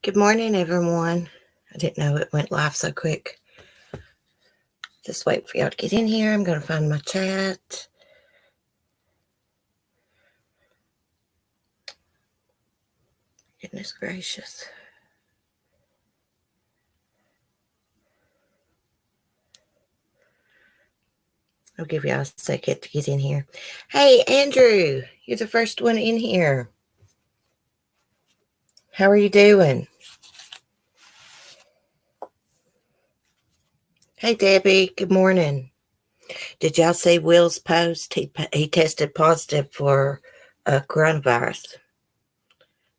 Good morning, everyone. I didn't know it went live so quick. Just wait for y'all to get in here. I'm going to find my chat. Goodness gracious. I'll give y'all a second to get in here. Hey, Andrew, you're the first one in here. How are you doing? Hey, Debbie, good morning. Did y'all see Will's post? He tested positive for coronavirus.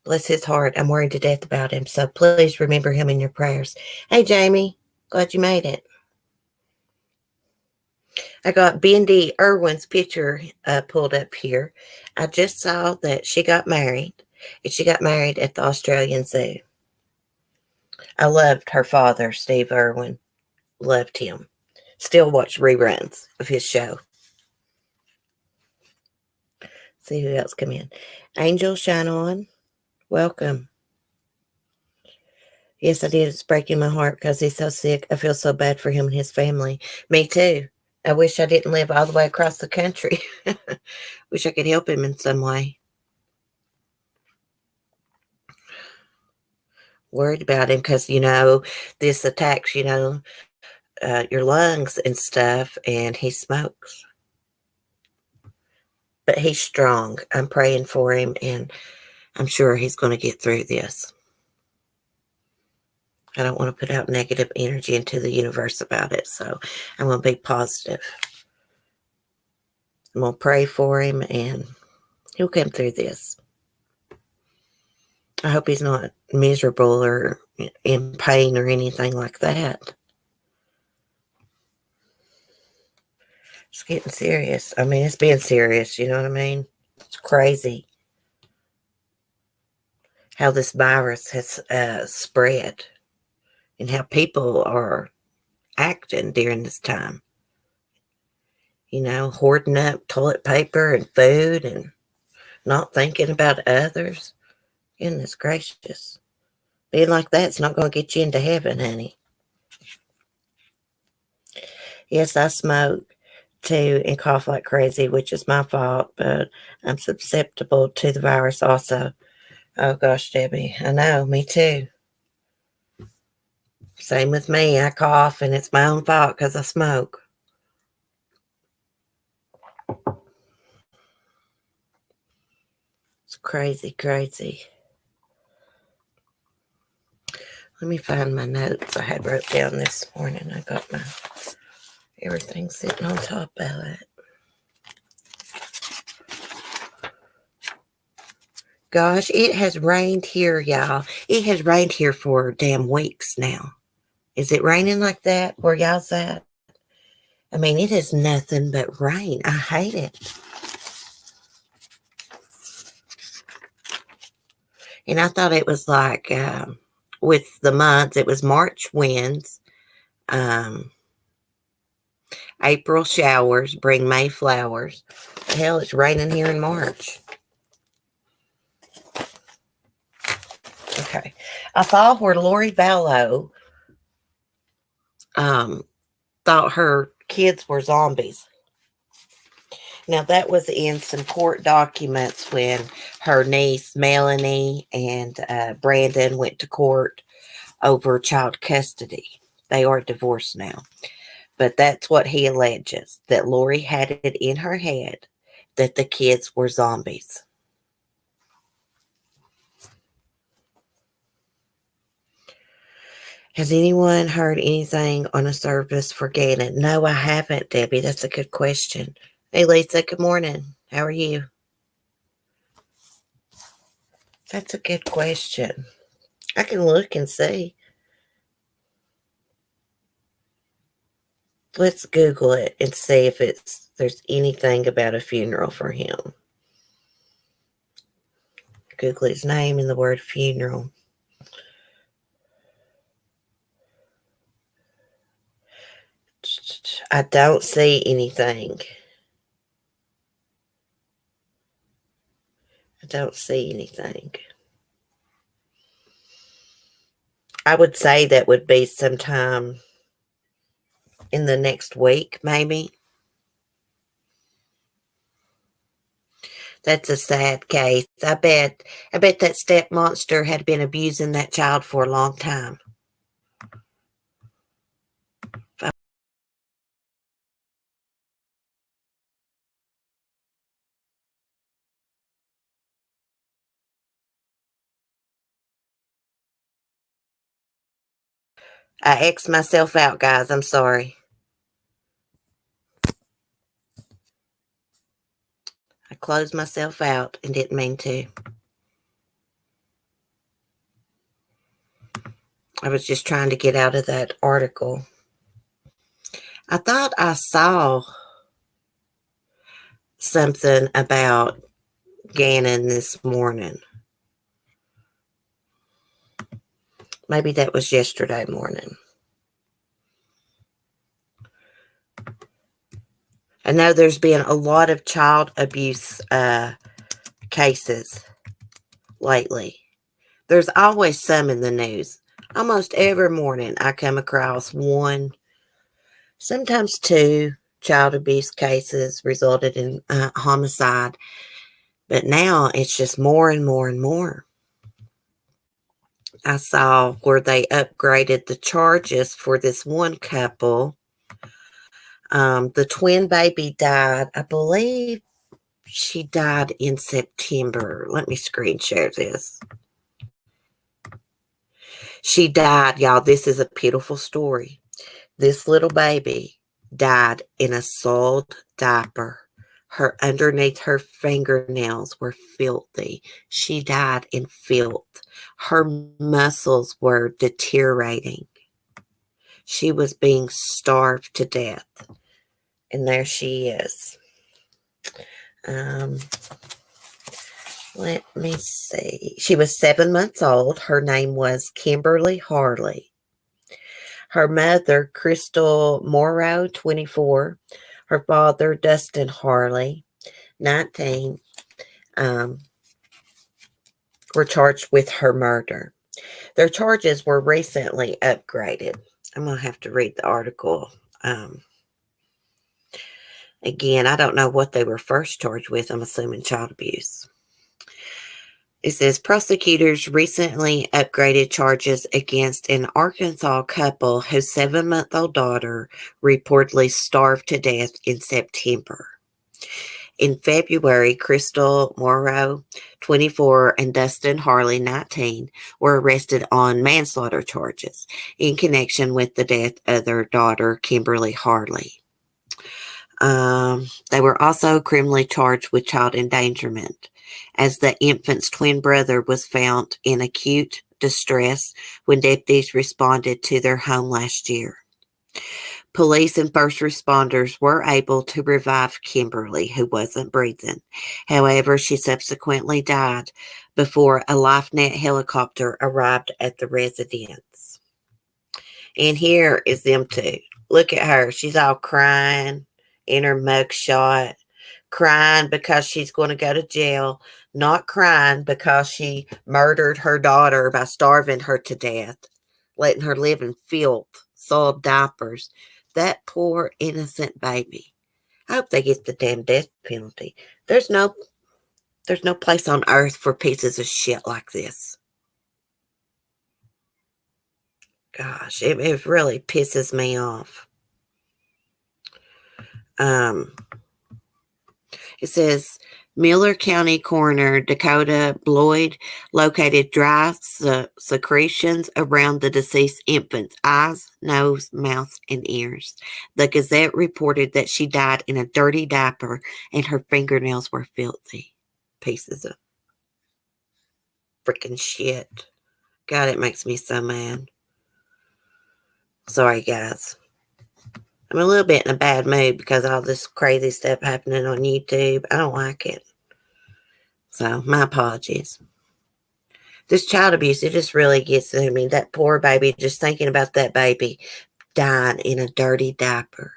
Bless his heart. I'm worried to death about him, so please remember him in your prayers. Hey, Jamie, glad you made it. I got Bendy Irwin's picture pulled up here. I just saw that she got married, and she got married at the Australian Zoo. I loved her father, Steve Irwin. Loved him. Still watch reruns of his show. See who else come in. Angel, shine on. Welcome. Yes, I did. It's breaking my heart because he's so sick. I feel so bad for him and his family. Me too. I wish I didn't live all the way across the country. Wish I could help him in some way. Worried about him because, this attacks, your lungs and stuff, and he smokes. But he's strong. I'm praying for him, and I'm sure he's going to get through this. I don't want to put out negative energy into the universe about it, so I'm going to be positive. I'm going to pray for him, and he'll come through this. I hope he's not miserable or in pain or anything like that. It's getting serious. I mean, it's being serious, you know what I mean? It's crazy how this virus has spread and how people are acting during this time. Hoarding up toilet paper and food and not thinking about others. Goodness gracious. Being like that's not going to get you into heaven, honey. Yes, I smoke too and cough like crazy, which is my fault, but I'm susceptible to the virus also. Oh gosh, Debbie, I know, me too. Same with me. I cough and it's my own fault because I smoke. It's crazy, crazy. Let me find my notes I had wrote down this morning. I got my everything sitting on top of it. Gosh, it has rained here, y'all. It has rained here for damn weeks now. Is it raining like that where y'all's at? I mean, it is nothing but rain. I hate it. And I thought it was like with the months, it was March winds, April showers bring May flowers. Hell, it's raining here in March. Okay. I saw where Lori Vallow thought her kids were zombies. Now, that was in some court documents when her niece, Melanie, and Brandon went to court over child custody. They are divorced now. But that's what he alleges, that Lori had it in her head that the kids were zombies. Has anyone heard anything on a service for Gannon? No, I haven't, Debbie. That's a good question. Hey, Lisa, good morning. How are you? That's a good question. I can look and see. Let's Google it and see if there's anything about a funeral for him. Google his name and the word funeral. I don't see anything. I don't see anything. I would say that would be sometime in the next week, maybe. That's a sad case. I bet that step monster had been abusing that child for a long time. I X'd myself out, guys. I'm sorry. I closed myself out and didn't mean to. I was just trying to get out of that article. I thought I saw something about Gannon this morning. Maybe that was yesterday morning. I know there's been a lot of child abuse cases lately. There's always some in the news. Almost every morning I come across one, sometimes two child abuse cases resulted in homicide. But now it's just more and more and more. I saw where they upgraded the charges for this one couple. The twin baby died. I believe she died in September. Let me screen share this. She died, y'all. This is a pitiful story. This little baby died in a soiled diaper. Underneath her fingernails were filthy. She died in filth. Her muscles were deteriorating. She was being starved to death. And there she is. Let me see. She was 7 months old. Her name was Kimberly Harley. Her mother, Crystal Morrow, 24. Her father, Dustin Harley, 19, were charged with her murder. Their charges were recently upgraded. I'm going to have to read the article. Again, I don't know what they were first charged with. I'm assuming child abuse. It says prosecutors recently upgraded charges against an Arkansas couple whose 7-month-old daughter reportedly starved to death in September. In February, Crystal Morrow, 24, and Dustin Harley, 19, were arrested on manslaughter charges in connection with the death of their daughter, Kimberly Harley. They were also criminally charged with child endangerment, as the infant's twin brother was found in acute distress when deputies responded to their home last year. Police and first responders were able to revive Kimberly, who wasn't breathing. However, she subsequently died before a LifeNet helicopter arrived at the residence. And here is them two. Look at her. She's all crying in her mugshot, crying because she's going to go to jail, not crying because she murdered her daughter by starving her to death, letting her live in filth, soiled diapers. That poor innocent baby. I hope they get the damn death penalty. There's no place on earth for pieces of shit like this. Gosh, it really pisses me off. It says Miller County Coroner Dakota Bloyd located dry secretions around the deceased infant's eyes, nose, mouth, and ears. The Gazette reported that she died in a dirty diaper and her fingernails were filthy. Pieces of freaking shit. God, it makes me so mad. Sorry, guys. I'm a little bit in a bad mood because of all this crazy stuff happening on YouTube. I don't like it. So, my apologies. This child abuse, it just really gets to me. That poor baby, just thinking about that baby dying in a dirty diaper,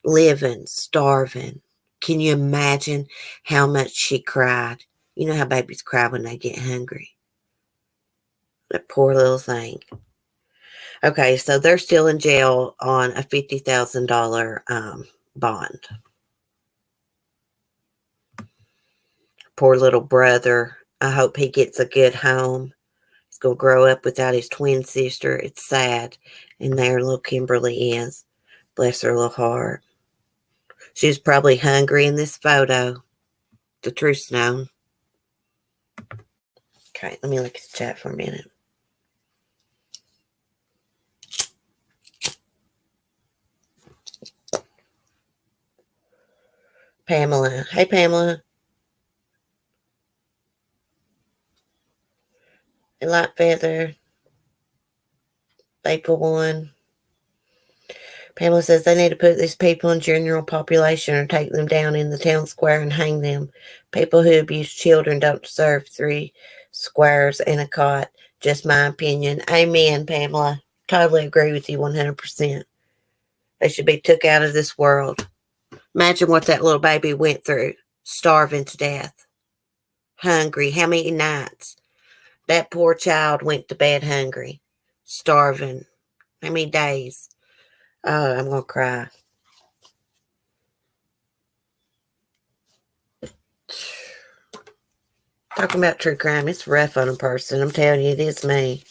living, starving. Can you imagine how much she cried? You know how babies cry when they get hungry. That poor little thing. Okay, so they're still in jail on a $50,000 bond. Poor little brother. I hope he gets a good home. He's going to grow up without his twin sister. It's sad. And there little Kimberly is. Bless her little heart. She was probably hungry in this photo. The truth's known. Okay, let me look at the chat for a minute. Pamela. Hey, Pamela. Hey, Light Feather. Faithful One. Pamela says they need to put these people in general population or take them down in the town square and hang them. People who abuse children don't deserve 3 squares and a cot. Just my opinion. Amen, Pamela. Totally agree with you 100%. They should be took out of this world. Imagine what that little baby went through. Starving to death. Hungry. How many nights? That poor child went to bed hungry. Starving. How many days? Oh, I'm going to cry. Talking about true crime, it's rough on a person. I'm telling you, it is me.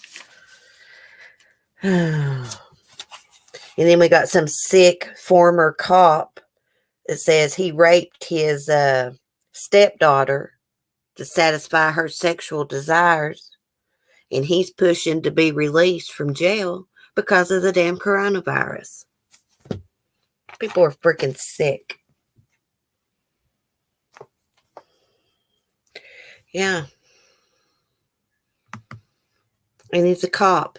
And then we got some sick former cop that says he raped his stepdaughter to satisfy her sexual desires. And he's pushing to be released from jail because of the damn coronavirus. People are freaking sick. Yeah. And he's a cop.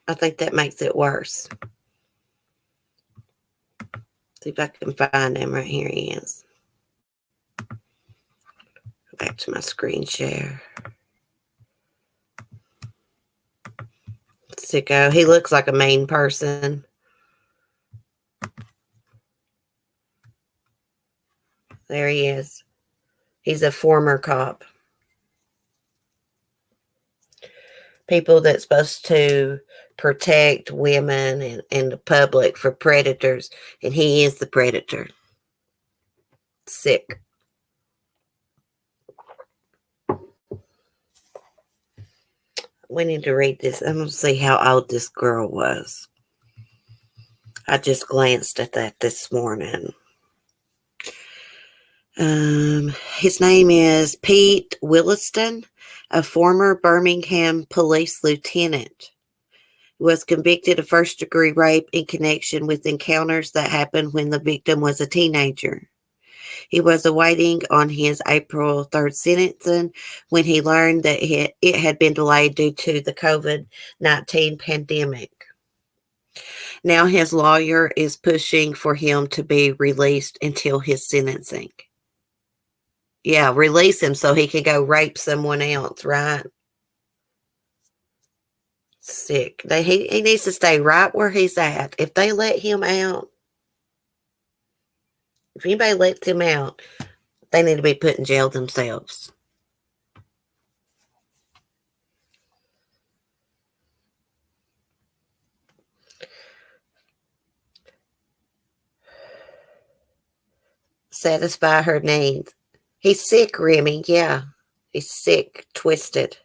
I think that makes it worse. See if I can find him. Right here he is. Go back to my screen share. Sicko. He looks like a mean person. There he is. He's a former cop. People that's supposed to protect women and the public for predators, and he is the predator. Sick. We need to read this. I'm going to see how old this girl was. I just glanced at that this morning. His name is Pete Williston, a former Birmingham police lieutenant, who was convicted of first-degree rape in connection with encounters that happened when the victim was a teenager. He was awaiting on his April 3rd sentencing when he learned that it had been delayed due to the COVID-19 pandemic. Now his lawyer is pushing for him to be released until his sentencing. Yeah, release him so he can go rape someone else, right? Sick. He needs to stay right where he's at. If they let him out, if anybody lets him out, they need to be put in jail themselves. Satisfy her needs. He's sick, Remy. Yeah. He's sick, twisted.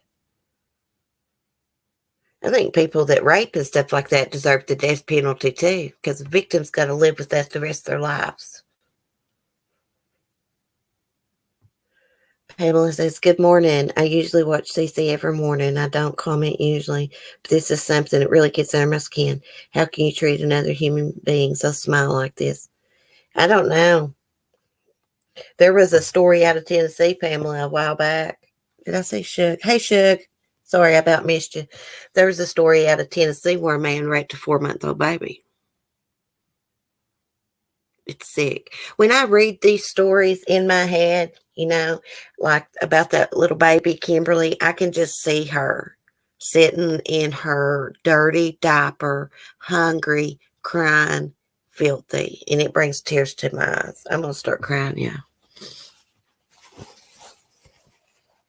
I think people that rape and stuff like that deserve the death penalty too, because the victim's got to live with that the rest of their lives. Pamela says, good morning. I usually watch CC every morning. I don't comment usually, but this is something that really gets under my skin. How can you treat another human being so small like this? I don't know. There was a story out of Tennessee, Pamela, a while back. Did I say Shug? Hey, Shug. Sorry, I about missed you. There was a story out of Tennessee where a man raped a 4-month-old baby. It's sick. When I read these stories in my head, like about that little baby, Kimberly, I can just see her sitting in her dirty diaper, hungry, crying, filthy. And it brings tears to my eyes. I'm going to start crying, yeah.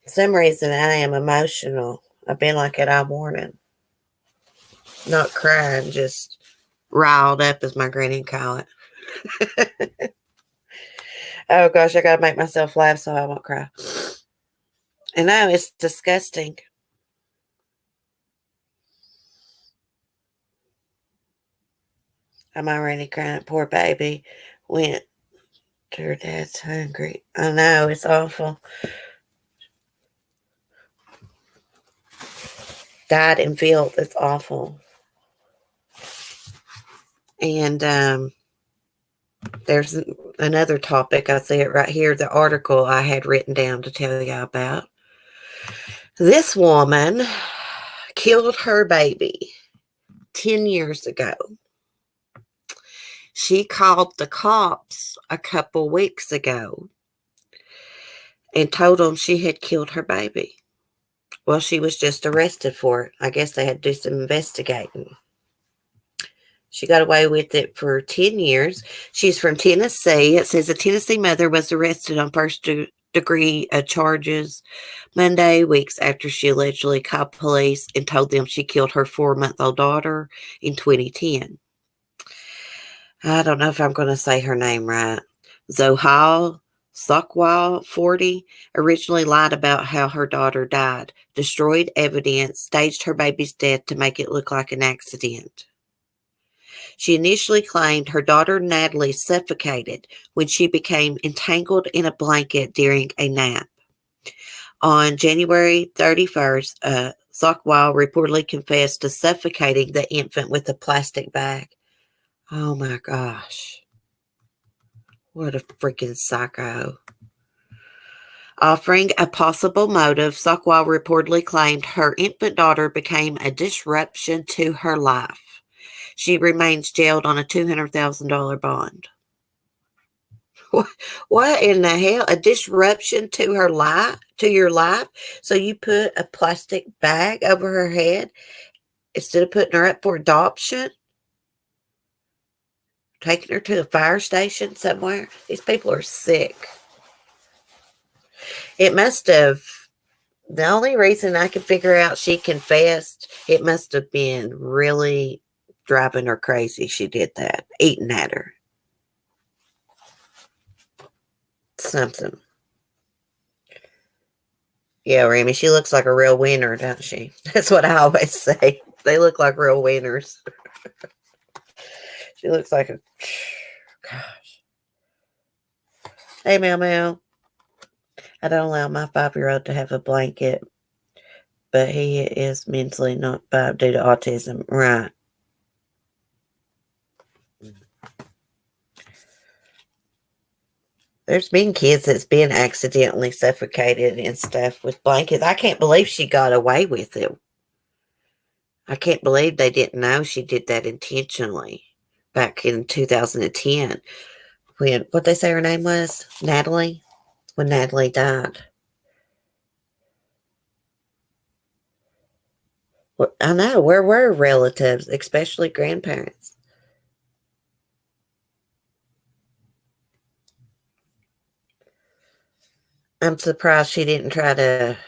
For some reason, I am emotional. I've been like it all morning. Not crying, just riled up, as my granny would call it. Oh gosh, I gotta make myself laugh so I won't cry. I know, it's disgusting. I'm already crying. Poor baby went to her dad's hungry. I know, it's awful. Died in filth. It's awful. And there's another topic. I see it right here. The article I had written down to tell you about. This woman killed her baby 10 years ago. She called the cops a couple weeks ago and told them she had killed her baby. Well, she was just arrested for it. I guess they had to do some investigating. She got away with it for 10 years. She's from Tennessee. It says a Tennessee mother was arrested on first-degree charges Monday, weeks after she allegedly called police and told them she killed her 4-month-old daughter in 2010. I don't know if I'm going to say her name right. Zohal Sokwal, 40, originally lied about how her daughter died, destroyed evidence, staged her baby's death to make it look like an accident. She initially claimed her daughter Natalie suffocated when she became entangled in a blanket during a nap. On January 31st, Sokwal reportedly confessed to suffocating the infant with a plastic bag. Oh my gosh. What a freaking psycho. Offering a possible motive, Sokwal reportedly claimed her infant daughter became a disruption to her life. She remains jailed on a $200,000 bond. What in the hell? A disruption to her life, to your life? So you put a plastic bag over her head instead of putting her up for adoption? Taking her to a fire station somewhere? These people are sick. It must have, the only reason I could figure out she confessed, it must have been really driving her crazy. She did that, eating at her. Something. Yeah, Remy, she looks like a real winner, doesn't she? That's what I always say. They look like real winners. She looks like a, gosh. Hey, Meow Meow. I don't allow my 5-year-old to have a blanket, but he is mentally not 5 due to autism. Right. There's been kids that's been accidentally suffocated and stuff with blankets. I can't believe she got away with it. I can't believe they didn't know she did that intentionally back in 2010 when, what they say her name was? Natalie? When Natalie died. Well, I know, where were relatives, especially grandparents? I'm surprised she didn't try to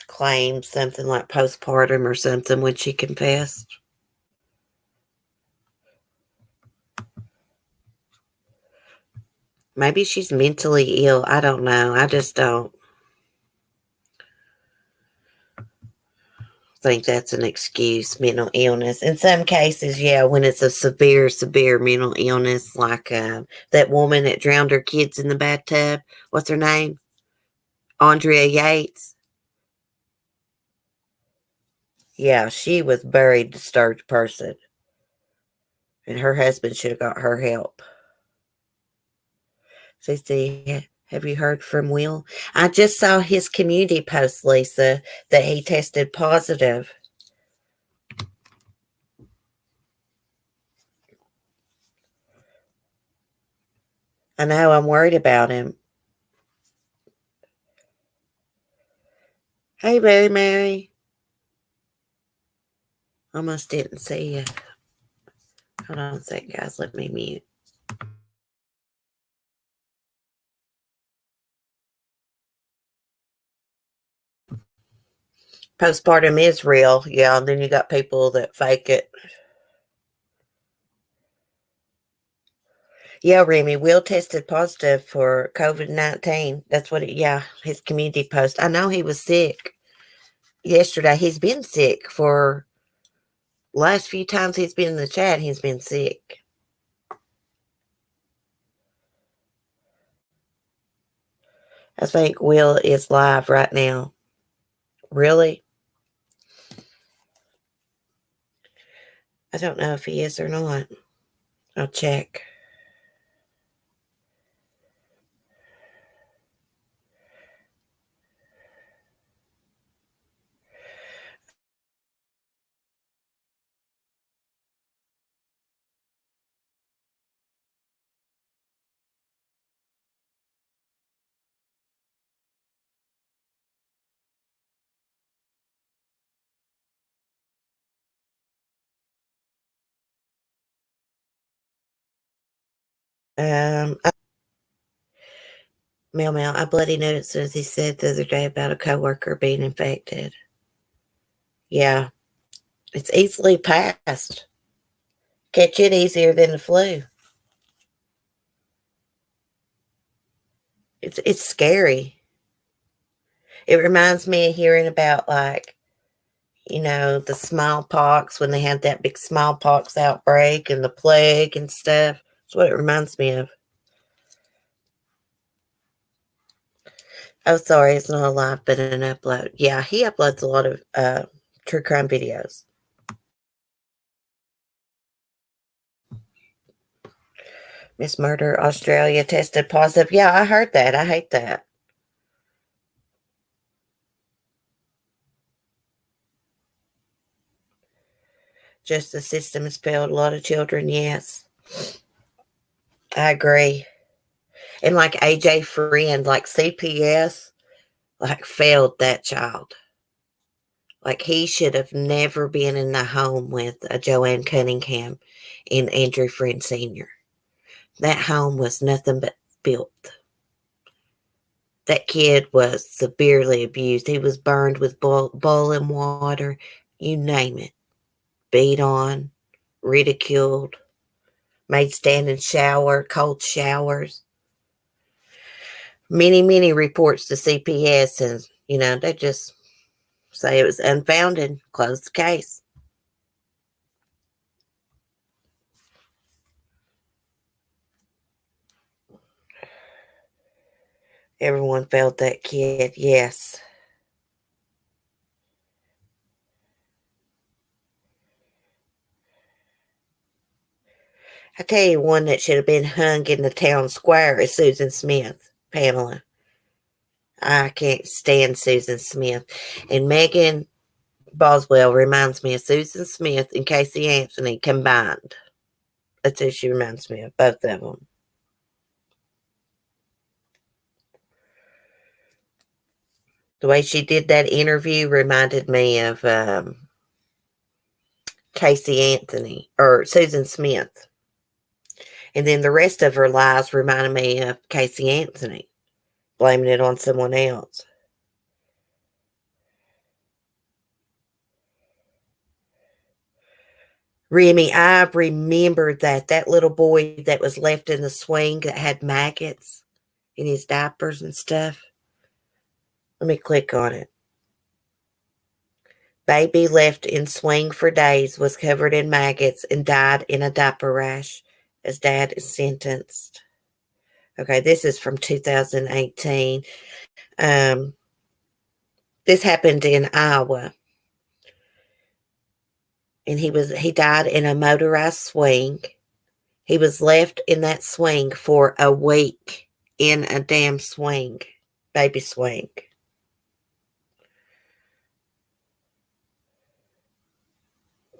claim something like postpartum or something when she confessed. Maybe she's mentally ill. I don't know. I just don't think that's an excuse, mental illness. In some cases, yeah, when it's a severe, severe mental illness, like that woman that drowned her kids in the bathtub. What's her name? Andrea Yates. Yeah, she was a very disturbed person. And her husband should have got her help. CC, have you heard from Will? I just saw his community post, Lisa, that he tested positive. I know, I'm worried about him. Hey, Mary Mary. Almost didn't see you. Hold on a second, guys. Let me mute. Postpartum is real. Yeah, and then you got people that fake it. Yeah, Remy, Will tested positive for COVID-19. That's what his community post. I know he was sick yesterday. He's been sick for last few times he's been in the chat. He's been sick. I think Will is live right now. Really? I don't know if he is or not. I'll check. Mel, I bloody knew it as soon as he said the other day about a coworker being infected. Yeah, it's easily passed. Catch it easier than the flu. It's scary. It reminds me of hearing about the smallpox when they had that big smallpox outbreak and the plague and stuff. That's what it reminds me of. Oh, sorry, it's not a live, but an upload. Yeah, he uploads a lot of true crime videos. Miss Murder Australia tested positive. Yeah, I heard that. I hate that. Justice system has failed a lot of children. Yes, I agree. And like AJ Friend, like CPS, like failed that child. Like he should have never been in the home with Joanne Cunningham and Andrew Friend Sr. That home was nothing but filth. That kid was severely abused. He was burned with boiling water, you name it. Beat on, ridiculed, made stand and shower, cold showers. Many reports to CPS, and they just say it was unfounded, close the case. Everyone failed that kid, yes. I tell you one that should have been hung in the town square is Susan Smith, Pamela. I can't stand Susan Smith. And Megan Boswell reminds me of Susan Smith and Casey Anthony combined. That's who she reminds me of, both of them. The way she did that interview reminded me of Casey Anthony or Susan Smith. And then the rest of her lies reminded me of Casey Anthony, blaming it on someone else. Remy, I remember that little boy that was left in the swing that had maggots in his diapers and stuff. Let me click on it. Baby left in swing for days, was covered in maggots, and died in a diaper rash as dad is sentenced. Okay, this is from 2018. This happened in Iowa. And he died in a motorized swing. He was left in that swing for a week in a damn swing, baby swing.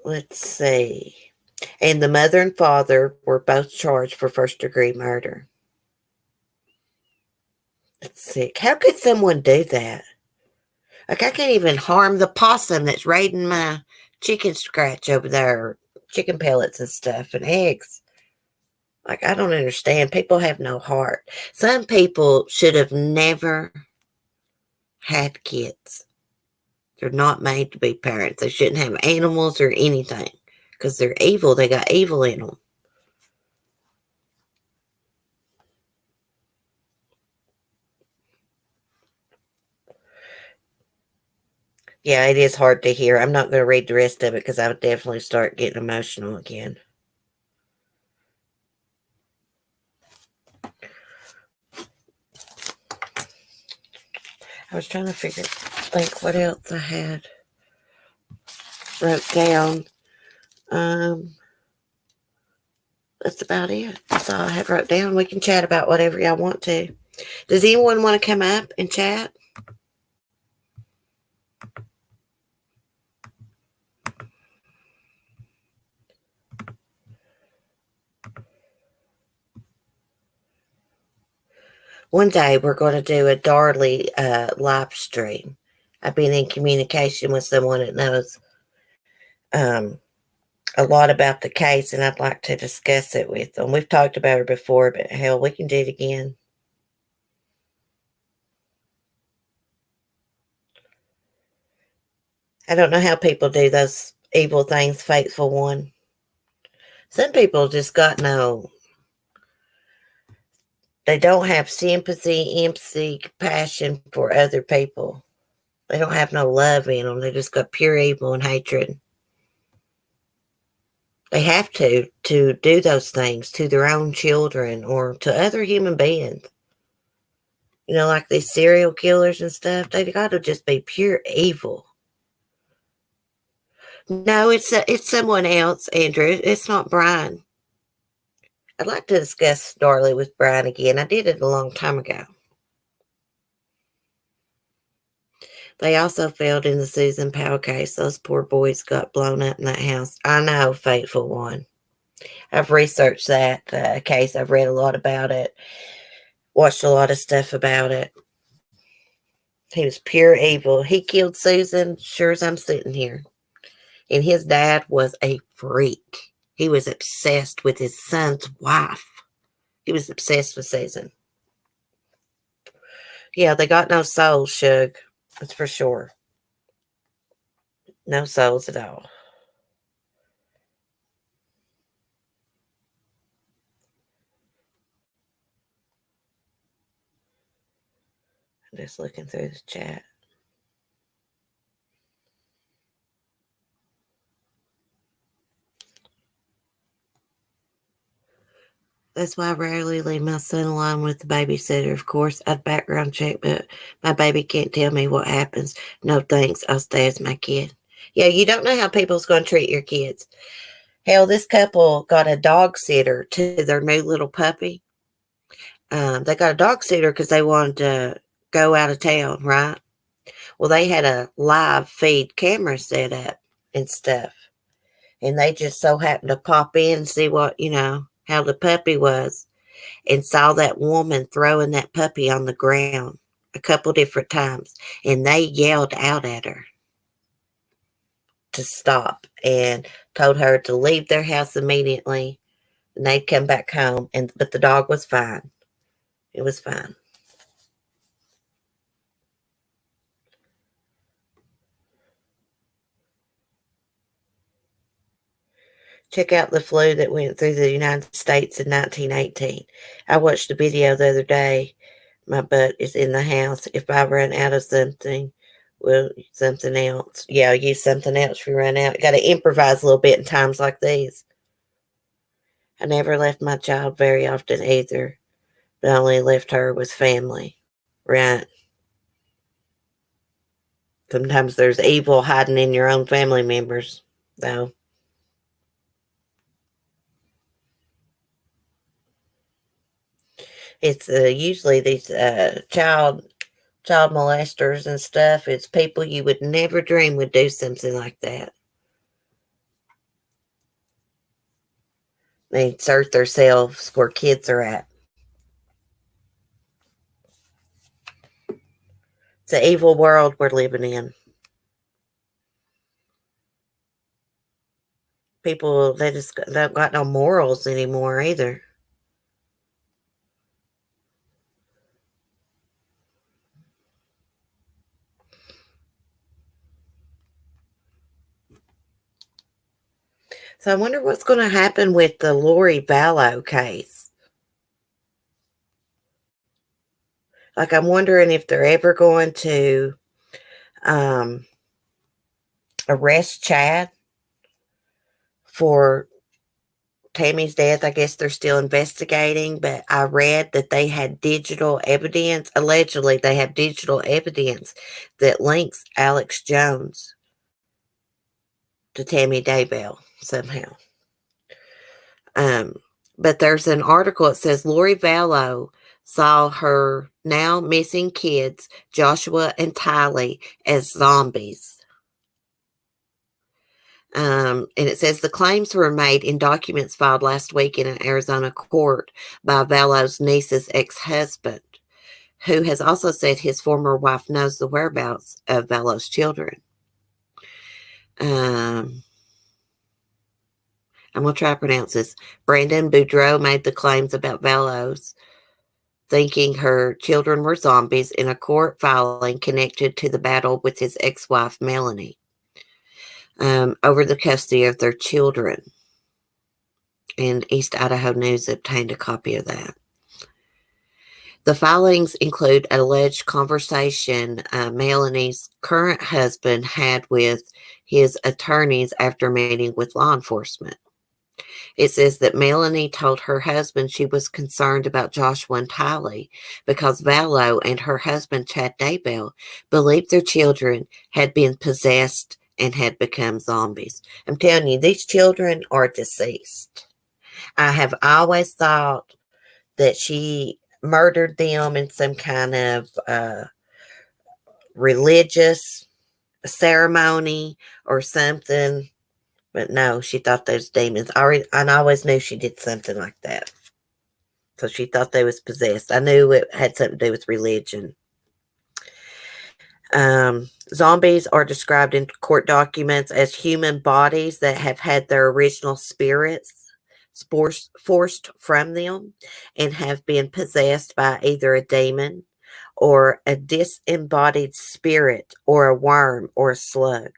Let's see. And the mother and father were both charged for first-degree murder. That's sick. How could someone do that? Like, I can't even harm the possum that's raiding my chicken scratch over there, chicken pellets and stuff, and eggs. Like, I don't understand. People have no heart. Some people should have never had kids. They're not made to be parents. They shouldn't have animals or anything because they're evil. They got evil in them. Yeah, it is hard to hear. I'm not going to read the rest of it because I would definitely start getting emotional again. I was trying to think what else I had wrote down. That's about it. That's all I have wrote down. We can chat about whatever y'all want to. Does anyone want to come up and chat? One day we're going to do a Darley live stream. I've been in communication with someone that knows a lot about the case, and I'd like to discuss it with them. We've talked about it before, but hell, we can do it again. I don't know how people do those evil things, Faithful One. Some people just got they don't have sympathy, empathy, compassion for other people. They don't have no love in them. They just got pure evil and hatred. They have to do those things to their own children or to other human beings. You know, like these serial killers and stuff. They got to just be pure evil. No, it's someone else, Andrew. It's not Brian. I'd like to discuss Darley with Brian again. I did it a long time ago. They also failed in the Susan Powell case. Those poor boys got blown up in that house. I know, Faithful One. I've researched that case. I've read a lot about it, watched a lot of stuff about it. He was pure evil. He killed Susan, sure as I'm sitting here. And his dad was a freak. He was obsessed with his son's wife. He was obsessed with Susan. Yeah, they got no souls, Shug. That's for sure. No souls at all. I'm just looking through the chat. That's why I rarely leave my son alone with the babysitter. Of course, I'd background check, but my baby can't tell me what happens. No thanks. I'll stay as my kid. Yeah, you don't know how people's going to treat your kids. Hell, this couple got a dog sitter to their new little puppy. They got a dog sitter because they wanted to go out of town, right? Well, they had a live feed camera set up and stuff. And they just so happened to pop in and see how the puppy was, and saw that woman throwing that puppy on the ground a couple different times. And they yelled out at her to stop and told her to leave their house immediately. And they'd come back home, but the dog was fine. It was fine. Check out the flu that went through the United States in 1918. I watched a video the other day. My butt is in the house. If I run out of something, we'll use something else. Yeah, I'll use something else if we run out. Got to improvise a little bit in times like these. I never left my child very often either, but I only left her with family. Right. Sometimes there's evil hiding in your own family members, though. It's usually these child molesters and stuff. It's people you would never dream would do something like that. They insert themselves where kids are at. It's an evil world we're living in. People, they just don't got no morals anymore either. So I wonder what's going to happen with the Lori Vallow case. Like, I'm wondering if they're ever going to um, arrest Chad for Tammy's death. I guess they're still investigating, but I read that they had digital evidence. Allegedly, they have digital evidence that links Alex Jones to Tammy Daybell somehow. But there's an article that says Lori Vallow saw her now missing kids, Joshua and Tylee, as zombies. And it says the claims were made in documents filed last week in an Arizona court by Vallow's niece's ex-husband, who has also said his former wife knows the whereabouts of Vallow's children. I'm going to try to pronounce this. Brandon Boudreaux made the claims about Vallow's, thinking her children were zombies, in a court filing connected to the battle with his ex-wife, Melanie, over the custody of their children. And East Idaho News obtained a copy of that. The filings include an alleged conversation Melanie's current husband had with his attorneys after meeting with law enforcement. It says that Melanie told her husband she was concerned about Joshua and Tylee because Vallow and her husband, Chad Daybell, believed their children had been possessed and had become zombies. I'm telling you, these children are deceased. I have always thought that she murdered them in some kind of religious ceremony or something. But no, she thought those demons. I always knew she did something like that. So she thought they was possessed. I knew it had something to do with religion. Zombies are described in court documents as human bodies that have had their original spirits forced from them and have been possessed by either a demon or a disembodied spirit or a worm or a slug.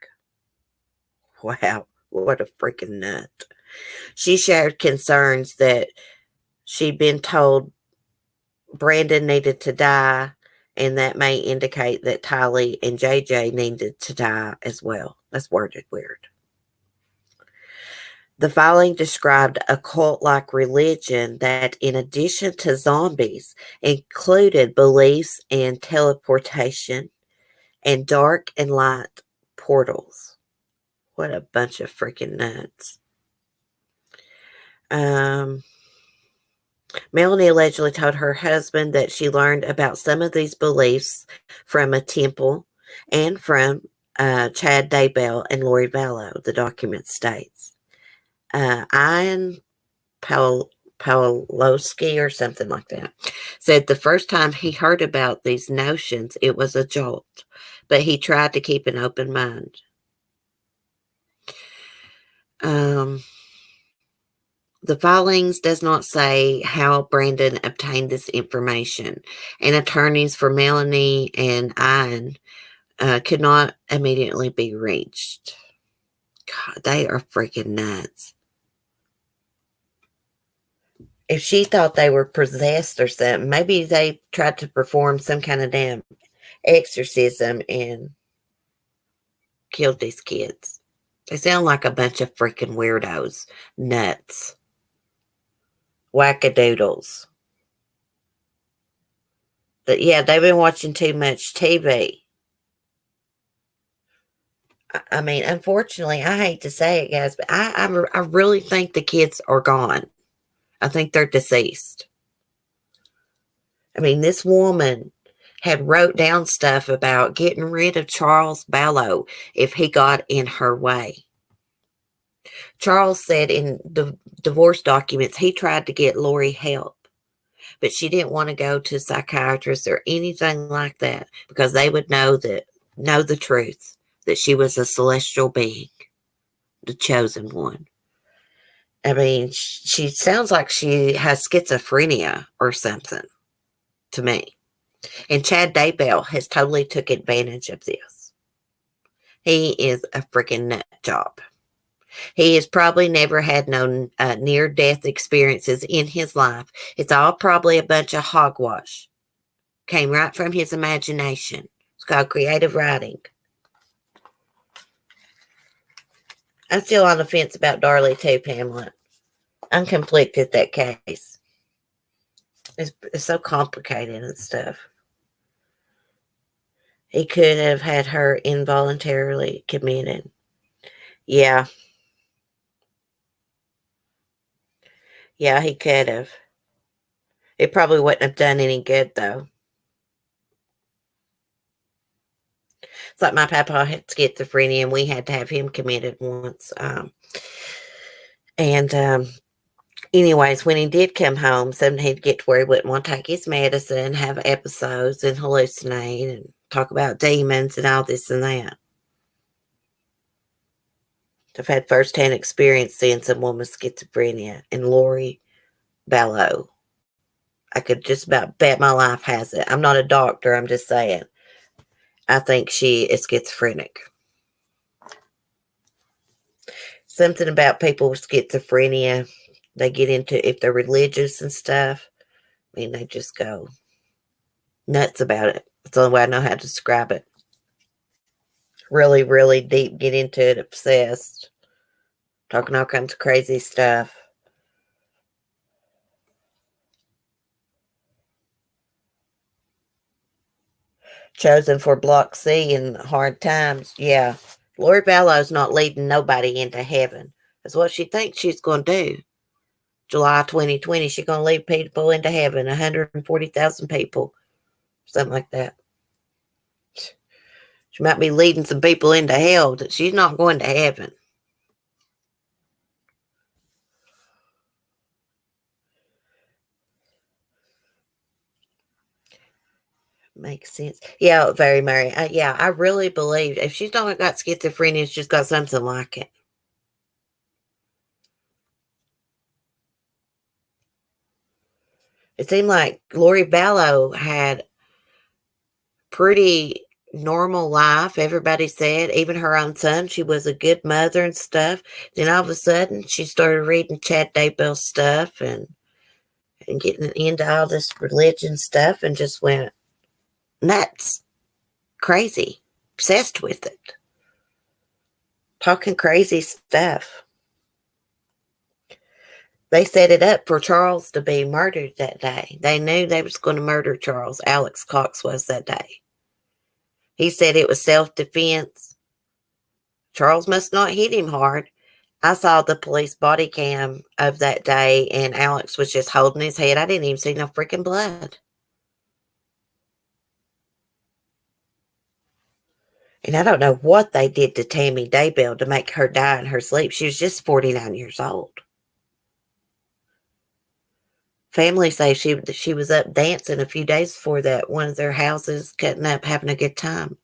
Wow, what a freaking nut. She shared concerns that she'd been told Brandon needed to die, and that may indicate that Tylee and JJ needed to die as well. That's worded weird. The filing described a cult-like religion that, in addition to zombies, included beliefs in teleportation and dark and light portals. What a bunch of freaking nuts. Melanie allegedly told her husband that she learned about some of these beliefs from a temple and from Chad Daybell and Lori Vallow, the document states. Ian Pawlowski or something like that said the first time he heard about these notions, it was a jolt, but he tried to keep an open mind. The filings does not say how Brandon obtained this information, and attorneys for Melanie and Ian could not immediately be reached. God, they are freaking nuts. If she thought they were possessed or something, maybe they tried to perform some kind of damn exorcism and killed these kids. They sound like a bunch of freaking weirdos. Nuts. Wackadoodles. But yeah, they've been watching too much TV. I mean, unfortunately, I hate to say it, guys, but I really think the kids are gone. I think they're deceased. I mean, this woman had wrote down stuff about getting rid of Charles Vallow if he got in her way. Charles said in the divorce documents he tried to get Lori help, but she didn't want to go to psychiatrists or anything like that because they would know the truth, that she was a celestial being, the chosen one. I mean, she sounds like she has schizophrenia or something to me. And Chad Daybell has totally took advantage of this. He is a freaking nut job. He has probably never had no near-death experiences in his life. It's all probably a bunch of hogwash. Came right from his imagination. It's called creative writing. I'm still on the fence about Darlie too, Pamela. I'm conflicted that case. It's so complicated and stuff. He could have had her involuntarily committed. Yeah. Yeah, he could have. It probably wouldn't have done any good, though. It's like my papa had schizophrenia, and we had to have him committed once. Anyways, when he did come home, suddenly he'd get to where he wouldn't want to take his medicine, have episodes, and hallucinate, and talk about demons and all this and that. I've had first-hand experience seeing someone with schizophrenia, and Lori Vallow. I could just about bet my life has it. I'm not a doctor, I'm just saying. I think she is schizophrenic. Something about people with schizophrenia, they get into, if they're religious and stuff, I mean, they just go nuts about it. That's the only way I know how to describe it. Really, really deep, get into it, obsessed, talking all kinds of crazy stuff. Chosen for Block C in hard times. Yeah. Lori Vallow's not leading nobody into heaven. That's what she thinks she's going to do. July 2020, she's going to lead people into heaven. 140,000 people. Something like that. She might be leading some people into hell, but she's not going to heaven. Makes sense. Yeah, very Mary. Yeah, I really believe if she's not got schizophrenia, she's got something like it. It seemed like Lori Vallow had pretty normal life. Everybody said, even her own son, she was a good mother and stuff. Then all of a sudden, she started reading Chad Daybell's stuff and getting into all this religion stuff and just went nuts, crazy, obsessed with it, talking crazy stuff. They set it up for Charles to be murdered that day. They knew they was going to murder Charles. Alex Cox was that day. He said it was self-defense. Charles must not hit him hard. I saw the police body cam of that day, and Alex was just holding his head. I didn't even see no freaking blood. And I don't know what they did to Tammy Daybell to make her die in her sleep. She was just 49 years old. Family say she was up dancing a few days before that, one of their houses, cutting up, having a good time.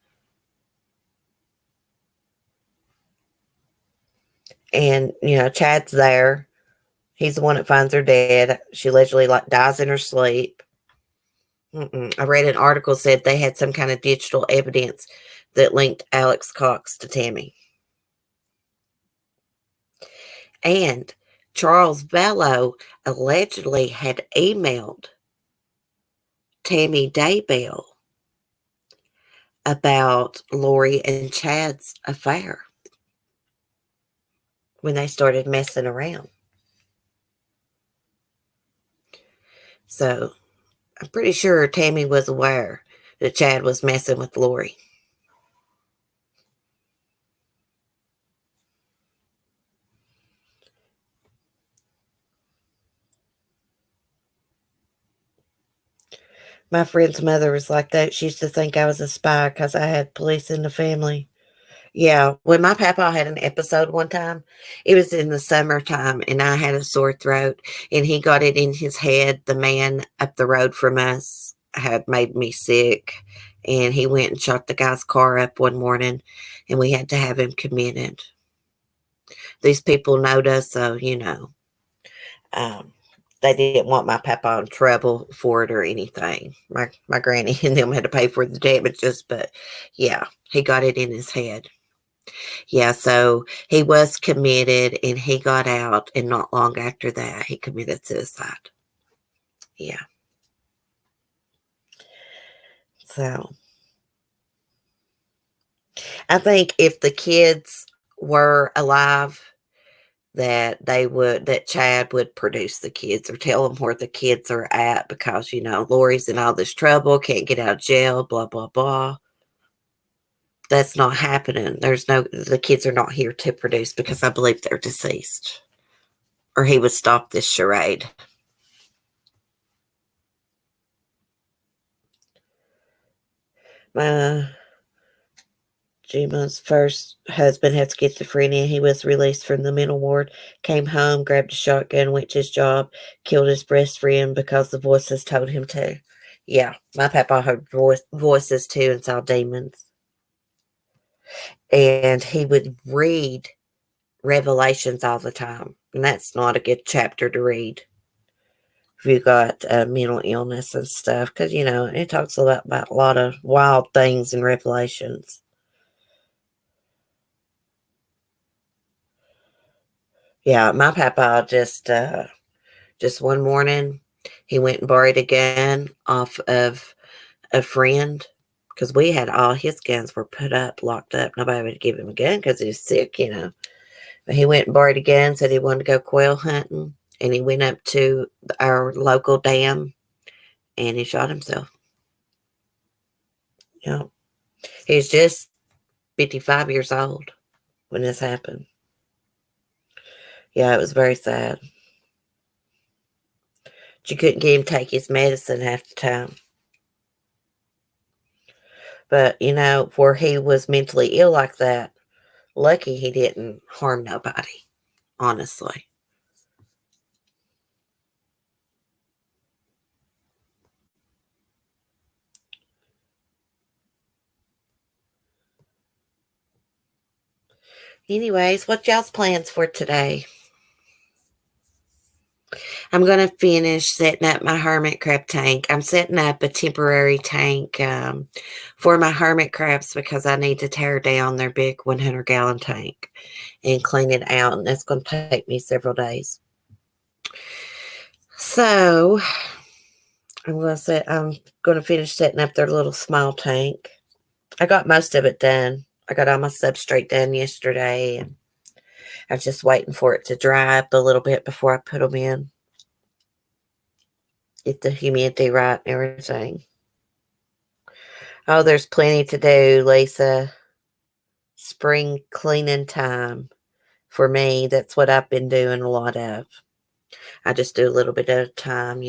And, Chad's there. He's the one that finds her dead. She allegedly dies in her sleep. I read an article said they had some kind of digital evidence that linked Alex Cox to Tammy. And Charles Vallow allegedly had emailed Tammy Daybell about Lori and Chad's affair when they started messing around. So I'm pretty sure Tammy was aware that Chad was messing with Lori. My friend's mother was like that. She used to think I was a spy because I had police in the family. Yeah, when my papa had an episode one time, it was in the summertime, and I had a sore throat, and he got it in his head. The man up the road from us had made me sick, and he went and shot the guy's car up one morning, and we had to have him committed. These people knowed us, so, they didn't want my papa in trouble for it or anything. My granny and them had to pay for the damages, but yeah, he got it in his head. Yeah, so he was committed and he got out, and not long after that, he committed suicide. Yeah. So I think if the kids were alive, that Chad would produce the kids or tell them where the kids are at because, Lori's in all this trouble, can't get out of jail, blah, blah, blah. That's not happening. The kids are not here to produce because I believe they're deceased. Or he would stop this charade. Jima's first husband had schizophrenia. He was released from the mental ward, came home, grabbed a shotgun, went to his job, killed his best friend because the voices told him to. Yeah, my papa heard voices too and saw demons. And he would read Revelations all the time. And that's not a good chapter to read if you got mental illness and stuff. Because, it talks about a lot of wild things in Revelations. Yeah, my papa just one morning, he went and borrowed a gun off of a friend because we had all his guns were put up, locked up. Nobody would give him a gun because he was sick. But he went and borrowed a gun, said he wanted to go quail hunting, and he went up to our local dam and he shot himself. Yeah, he was just 55 years old when this happened. Yeah, it was very sad. She couldn't get him to take his medicine half the time. But, where he was mentally ill like that, lucky he didn't harm nobody, honestly. Anyways, what y'all's plans for today? I'm going to finish setting up my hermit crab tank. I'm setting up a temporary tank for my hermit crabs because I need to tear down their big 100-gallon tank and clean it out, and that's going to take me several days. So I'm going to finish setting up their little small tank. I got most of it done. I got all my substrate done yesterday, and I was just waiting for it to dry up a little bit before I put them in. Get the humidity right and everything. Oh, there's plenty to do, Lisa. Spring cleaning time for me. That's what I've been doing a lot of. I just do a little bit at a time,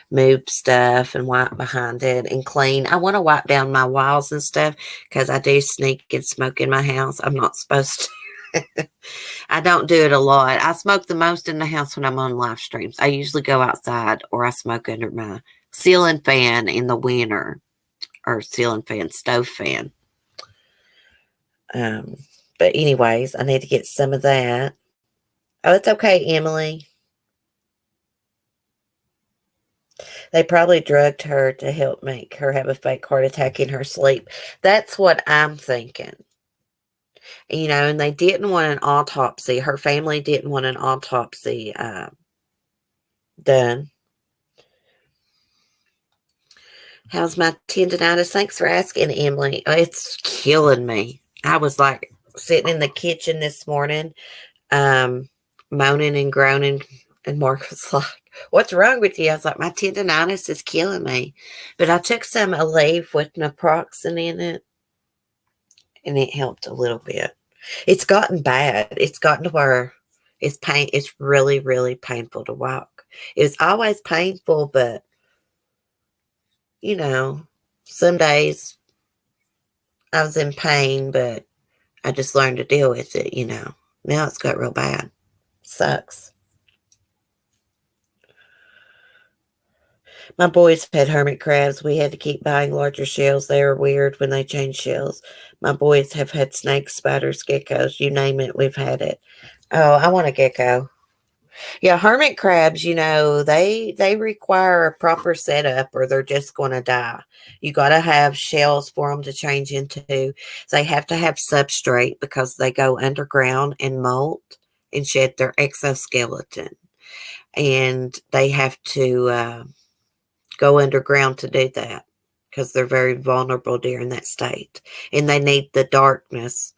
move stuff and wipe behind it and clean. I want to wipe down my walls and stuff because I do sneak and smoke in my house. I'm not supposed to. I don't do it a lot. I smoke the most in the house when I'm on live streams. I usually go outside or I smoke under my ceiling fan in the winter, or ceiling fan, stove fan. But anyways, I need to get some of that. Oh, it's okay, Emily. They probably drugged her to help make her have a fake heart attack in her sleep. That's what I'm thinking. And they didn't want an autopsy. Her family didn't want an autopsy done. How's my tendonitis? Thanks for asking, Emily. It's killing me. I was like sitting in the kitchen this morning, moaning and groaning, and Mark was like, "What's wrong with you?" I was like, "My tendonitis is killing me." But I took some Aleve with naproxen in it, and it helped a little bit. It's gotten bad. It's gotten to where it's really, really painful to walk. It's always painful, but some days I was in pain, but I just learned to deal with it, Now it's got real bad. Sucks. My boys had hermit crabs. We had to keep buying larger shells. They are weird when they change shells. My boys have had snakes, spiders, geckos, you name it, we've had it. Oh, I want a gecko. Yeah, hermit crabs, they require a proper setup or they're just going to die. You got to have shells for them to change into. They have to have substrate because they go underground and molt and shed their exoskeleton. And they have to go underground to do that because they're very vulnerable during that state. And they need the darkness.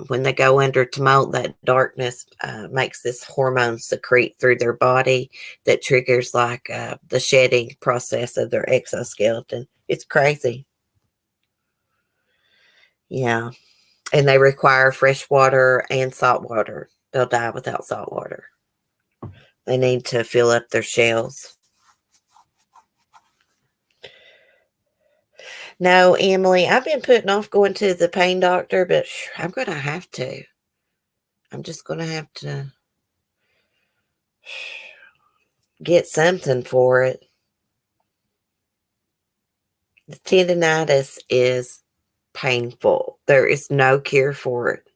When they go under to molt, that darkness makes this hormone secrete through their body that triggers like the shedding process of their exoskeleton. It's crazy. Yeah. And they require fresh water and salt water. They'll die without salt water. They need to fill up their shells. No, Emily, I've been putting off going to the pain doctor, but I'm going to have to. I'm just going to have to get something for it. The tendonitis is painful. There is no cure for it.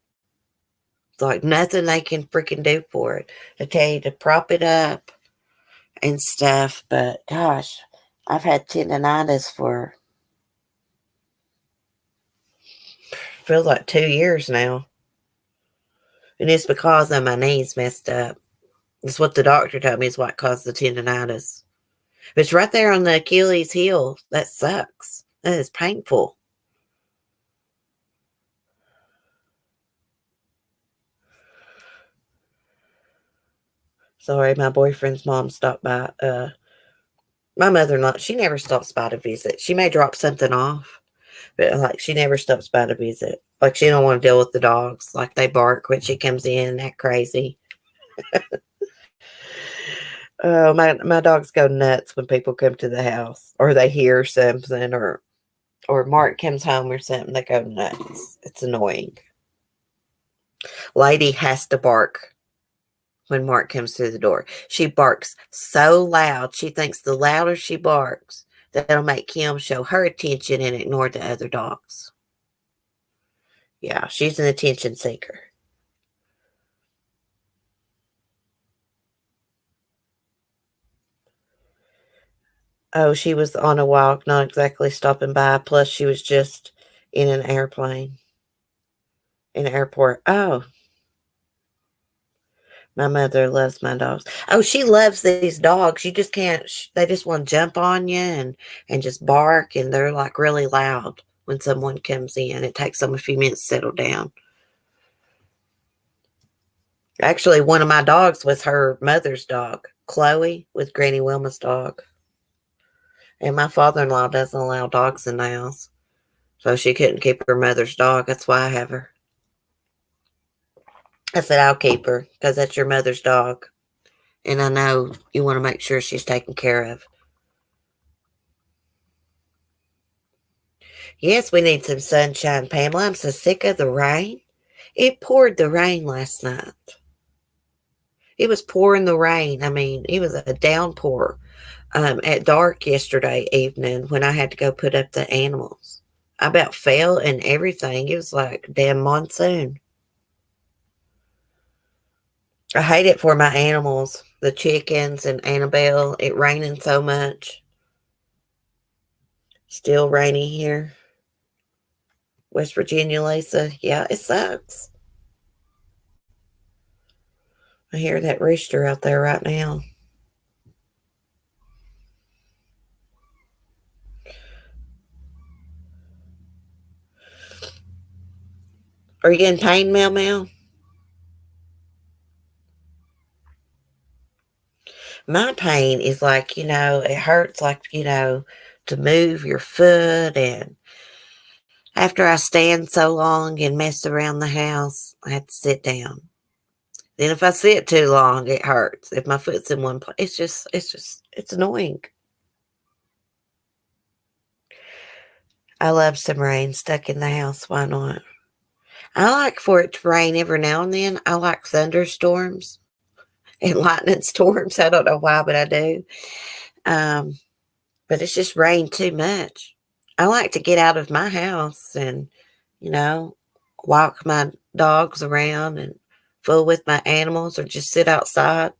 It's like nothing they can freaking do for it. They tell you to prop it up and stuff, but gosh, I've had tendonitis for feels like 2 years now. And it's because of my knees messed up. It's what the doctor told me is what caused the tendonitis. But it's right there on the Achilles heel. That sucks. That is painful. Sorry, my boyfriend's mom stopped by. My mother-in-law, she never stops by to visit. She may drop something off, but like she never stops by to visit. Like she don't want to deal with the dogs. Like they bark when she comes in and act crazy. Oh, my dogs go nuts when people come to the house or they hear something or Mark comes home or something. They go nuts. It's annoying. Lady has to bark when Mark comes through the door. She barks so loud. She thinks the louder she barks, that'll make him show her attention and ignore the other dogs. Yeah, she's an attention seeker. Oh, she was on a walk, not exactly stopping by. Plus, she was just in an airplane, in an airport. Oh, my mother loves my dogs. Oh, she loves these dogs. You just can't, they just want to jump on you and just bark, and they're like really loud when someone comes in. It takes them a few minutes to settle down. Actually, one of my dogs was her mother's dog. Chloe was Granny Wilma's dog. And my father-in-law doesn't allow dogs in the house. So she couldn't keep her mother's dog. That's why I have her. I said, I'll keep her because that's your mother's dog. And I know you want to make sure she's taken care of. Yes, we need some sunshine, Pamela. I'm so sick of the rain. It poured the rain last night. It was pouring the rain. I mean, it was a downpour at dark yesterday evening when I had to go put up the animals. I about fell and everything. It was like damn monsoon. I hate it for my animals, the chickens and Annabelle. It raining so much. Still rainy here. West Virginia, Lisa. Yeah, it sucks. I hear that rooster out there right now. Are you getting pain, Mel Mel? My pain is like, it hurts like, to move your foot. And after I stand so long and mess around the house, I have to sit down. Then if I sit too long, it hurts. If my foot's in one place, it's annoying. I love some rain stuck in the house. Why not? I like for it to rain every now and then. I like thunderstorms and lightning storms. I don't know why, but I do. Um, but it's just rained too much. I like to get out of my house and, you know, walk my dogs around and fool with my animals or just sit outside.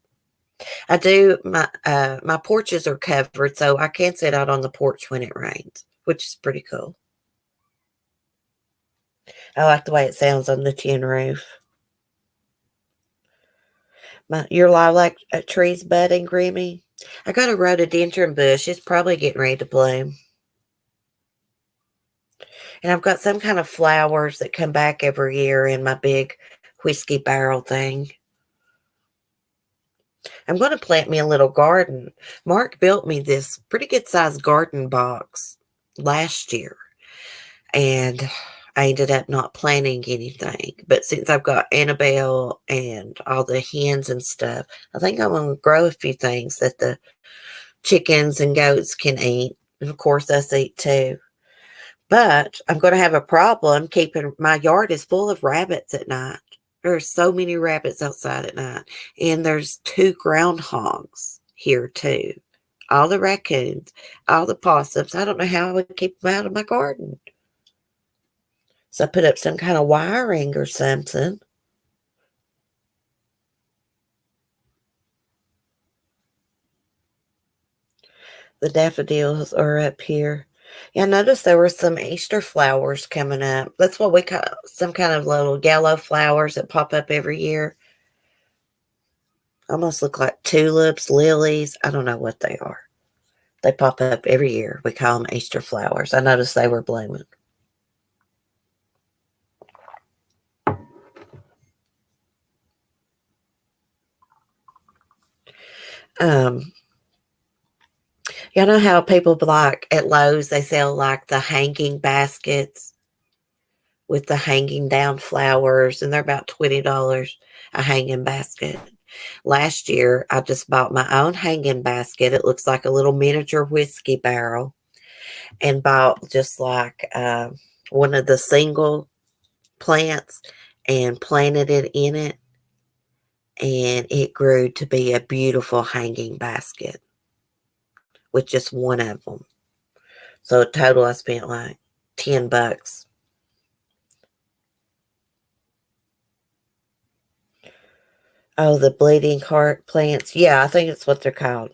I do. My porches are covered, so I can sit out on the porch when it rains, which is pretty cool. I like the way it sounds on the tin roof. Your lilac tree's budding, Grimmy. I got a rhododendron bush. It's probably getting ready to bloom. And I've got some kind of flowers that come back every year in my big whiskey barrel thing. I'm going to plant me a little garden. Mark built me this pretty good sized garden box last year. And I ended up not planting anything. But since I've got Annabelle and all the hens and stuff, I think I'm going to grow a few things that the chickens and goats can eat. And of course, us eat too. But I'm going to have a problem keeping my yard is full of rabbits at night. There's so many rabbits outside at night. And there's 2 groundhogs here too. All the raccoons, all the possums. I don't know how I would keep them out of my garden. So I put up some kind of wiring or something. The daffodils are up here. Yeah, I noticed there were some Easter flowers coming up. That's what we call some kind of little yellow flowers that pop up every year. Almost look like tulips, lilies. I don't know what they are. They pop up every year. We call them Easter flowers. I noticed they were blooming. You know how people like at Lowe's, they sell like the hanging baskets with the hanging down flowers, and they're about $20 a hanging basket. Last year, I just bought my own hanging basket. It looks like a little miniature whiskey barrel, and bought just like one of the single plants and planted it in it, and it grew to be a beautiful hanging basket with just one of them. So in total, I spent like $10. Oh, the bleeding heart plants. Yeah, I think it's what they're called.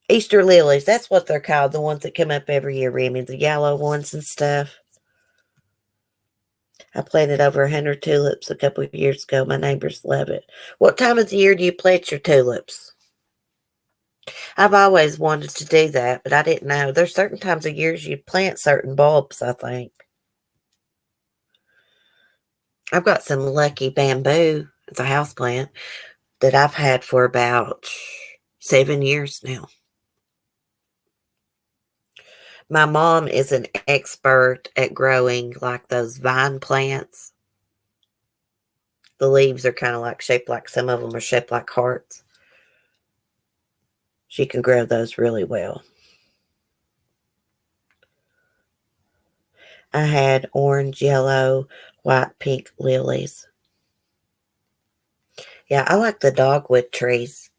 Easter lilies. That's what they're called. The ones that come up every year, Remy. The yellow ones and stuff. I planted over 100 tulips a couple of years ago. My neighbors love it. What time of the year do you plant your tulips? I've always wanted to do that, but I didn't know. There's certain times of years you plant certain bulbs, I think. I've got some lucky bamboo. It's a house plant that I've had for about 7 years now. My mom is an expert at growing like those vine plants. The leaves are kind of like shaped like some of them are shaped like hearts. She can grow those really well. I had orange, yellow, white, pink lilies. Yeah, I like the dogwood trees.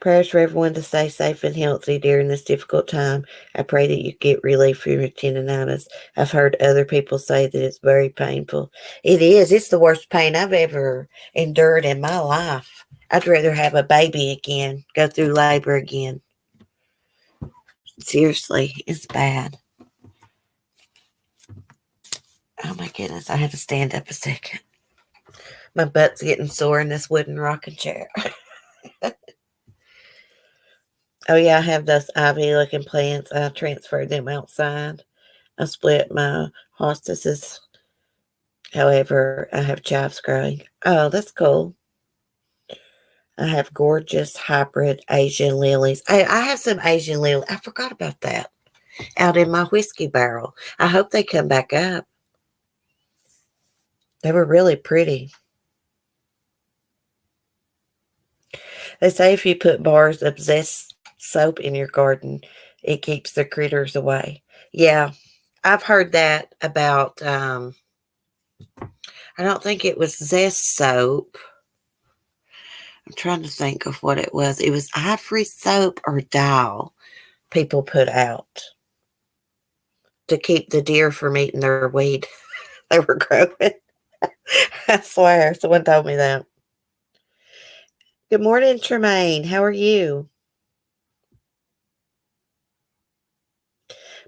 Prayers for everyone to stay safe and healthy during this difficult time. I pray that you get relief from your tendonitis. I've heard other people say that it's very painful. It is. It's the worst pain I've ever endured in my life. I'd rather have a baby again, go through labor again. Seriously, it's bad. Oh my goodness, I had to stand up a second. My butt's getting sore in this wooden rocking chair. Oh yeah, I have those ivy looking plants. I transferred them outside. I split my hostesses. However, I have chives growing. Oh, that's cool. I have gorgeous hybrid Asian lilies. I have some Asian lilies. I forgot about that out in my whiskey barrel. I hope they come back up. They were really pretty. They say if you put bars of Zest soap in your garden, it keeps the critters away. Yeah, I've heard that about, I don't think it was Zest soap. I'm trying to think of what it was. It was Ivory soap or Dial people put out. to keep the deer from eating their weed they were growing. I swear, someone told me that. Good morning, Tremaine. How are you?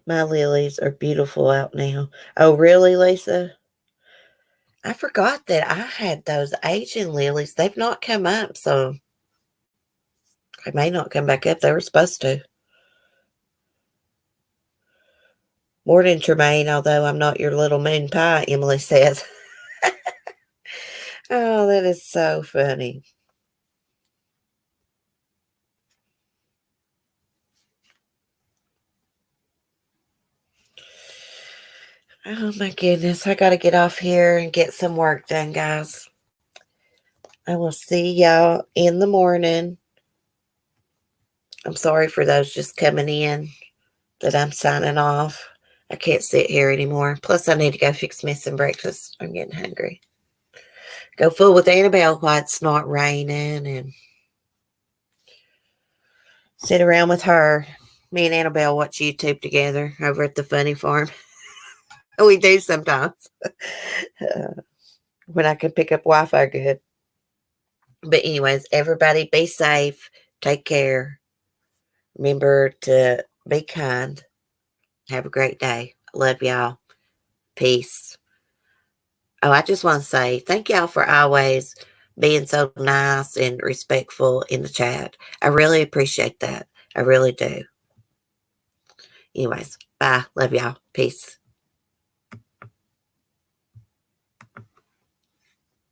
My lilies are beautiful out now. Oh, really, Lisa? I forgot that I had those Asian lilies. They've not come up, so they may not come back up. They were supposed to. Morning, Tremaine, although I'm not your little moon pie, Emily says. Oh, that is so funny. Oh, my goodness. I got to get off here and get some work done, guys. I will see y'all in the morning. I'm sorry for those just coming in that I'm signing off. I can't sit here anymore. Plus, I need to go fix me some breakfast. I'm getting hungry. Go fool with Annabelle while it's not raining and sit around with her. Me and Annabelle watch YouTube together over at the Funny Farm. We do sometimes when I can pick up Wi-Fi good. But anyways, everybody be safe. Take care. Remember to be kind. Have a great day. Love y'all. Peace. Oh, I just want to say thank y'all for always being so nice and respectful in the chat. I really appreciate that. I really do. Anyways, bye. Love y'all. Peace.